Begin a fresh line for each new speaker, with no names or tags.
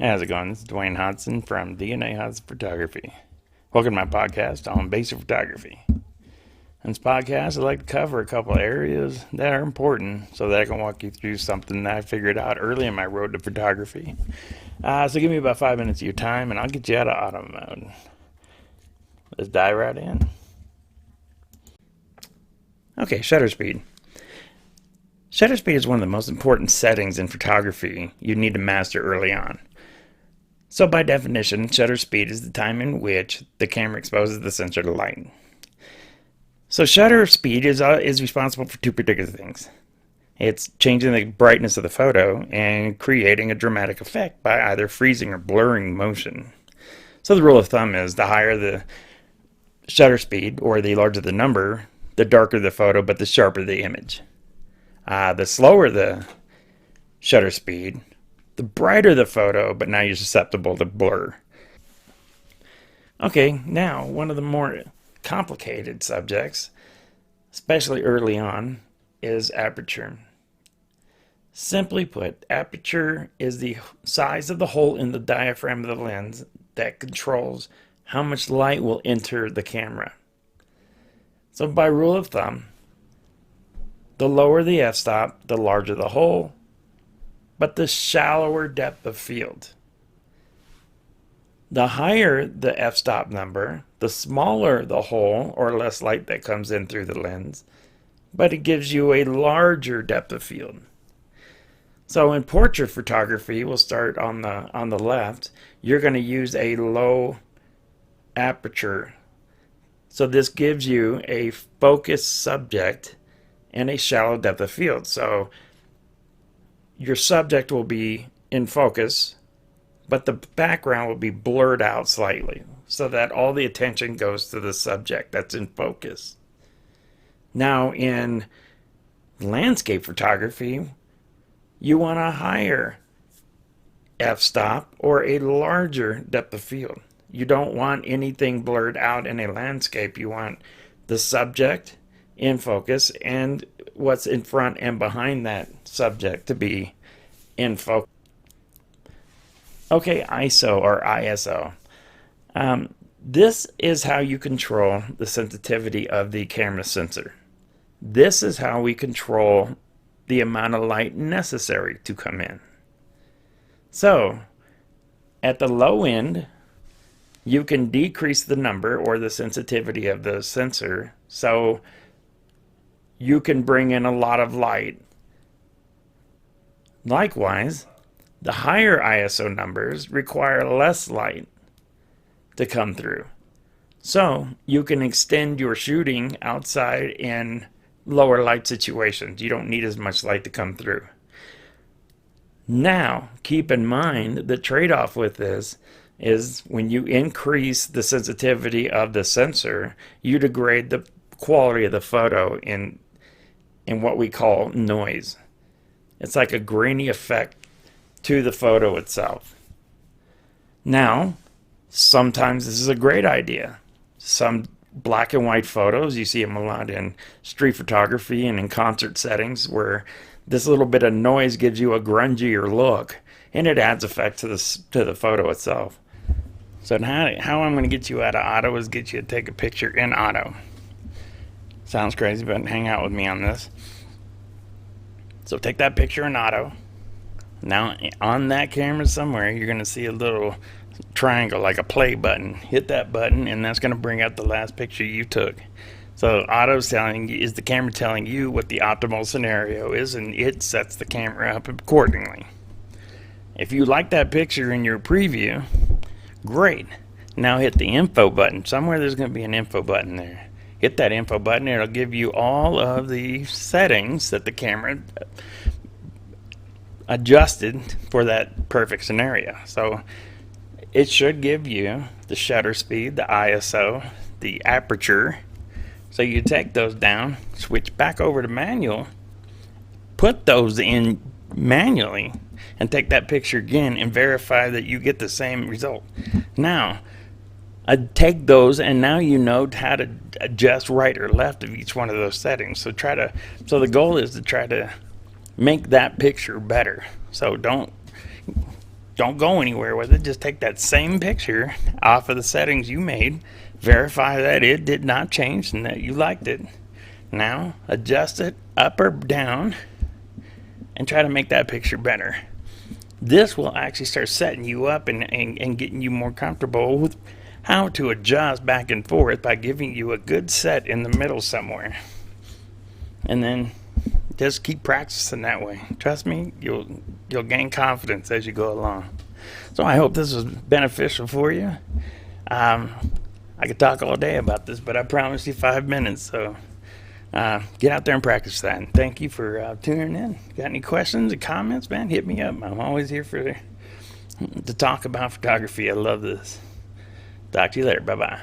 How's it going? This is Dwayne Hodson from DNA Hodson Photography. Welcome to my podcast on basic photography. In this podcast, I'd like to cover a couple of areas that are important so that I can walk you through something that I figured out early in my road to photography. So give me about 5 minutes of your time and I'll get you out of auto mode. Let's dive right in. Okay, shutter speed. Shutter speed is one of the most important settings in photography you need to master early on. So by definition, shutter speed is the time in which the camera exposes the sensor to light. So shutter speed is responsible for two particular things. It's changing the brightness of the photo and creating a dramatic effect by either freezing or blurring motion. So the rule of thumb is the higher the shutter speed, or the larger the number, the darker the photo, but the sharper the image. The slower the shutter speed, the brighter the photo, but now you're susceptible to blur. Okay, now one of the more complicated subjects, especially early on, is aperture. Simply put, aperture is the size of the hole in the diaphragm of the lens that controls how much light will enter the camera. So by rule of thumb, the lower the f-stop, the larger the hole, but the shallower depth of field. The higher the f-stop number, the smaller the hole or less light that comes in through the lens, but it gives you a larger depth of field. So in portrait photography, we'll start on the left. You're going to use a low aperture. So this gives you a focused subject and a shallow depth of field. So your subject will be in focus, but the background will be blurred out slightly so that all the attention goes to the subject that's in focus. Now in landscape photography, you want a higher f-stop or a larger depth of field. You don't want anything blurred out in a landscape. You want the subject in focus and what's in front and behind that subject to be in focus. Okay, ISO or ISO. This is how you control the sensitivity of the camera sensor. This is how we control the amount of light necessary to come in. So, at the low end, you can decrease the number or the sensitivity of the sensor so you can bring in a lot of light. Likewise, the higher ISO numbers require less light to come through. So you can extend your shooting outside in lower light situations. You don't need as much light to come through. Now, keep in mind the trade-off with this is when you increase the sensitivity of the sensor, you degrade the quality of the photo in what we call noise. It's like a grainy effect to the photo itself. Now, sometimes this is a great idea. Some black and white photos, you see them a lot in street photography and in concert settings where this little bit of noise gives you a grungier look and it adds effect to the photo itself. So how I'm going to get you out of auto is get you to take a picture in auto. Sounds crazy, but hang out with me on this. So take that picture in auto. Now on that camera somewhere, you're going to see a little triangle like a play button. Hit that button and that's going to bring out the last picture you took. So auto's is the camera telling you what the optimal scenario is, and it sets the camera up accordingly. If you like that picture in your preview, great. Now hit the info button. Somewhere there's going to be an info button there. Hit that info button, it'll give you all of the settings that the camera adjusted for that perfect scenario. So it should give you the shutter speed, the ISO, the aperture. So you take those down, switch back over to manual, put those in manually, and take that picture again and verify that you get the same result. Now, take those and now you know how to adjust right or left of each one of those settings. So the goal is to try to make that picture better. So don't don't go anywhere with it. Just take that same picture off of the settings you made, verify that it did not change and that you liked it. Now adjust it up or down and try to make that picture better. This will actually start setting you up and getting you more comfortable with how to adjust back and forth by giving you a good set in the middle somewhere. And then just keep practicing that way. Trust me, you'll gain confidence as you go along. So I hope this was beneficial for you. I could talk all day about this, but I promised you 5 minutes. So get out there and practice that. And thank you for tuning in. Got any questions or comments, man? Hit me up. I'm always here to talk about photography. I love this. Talk to you later. Bye-bye.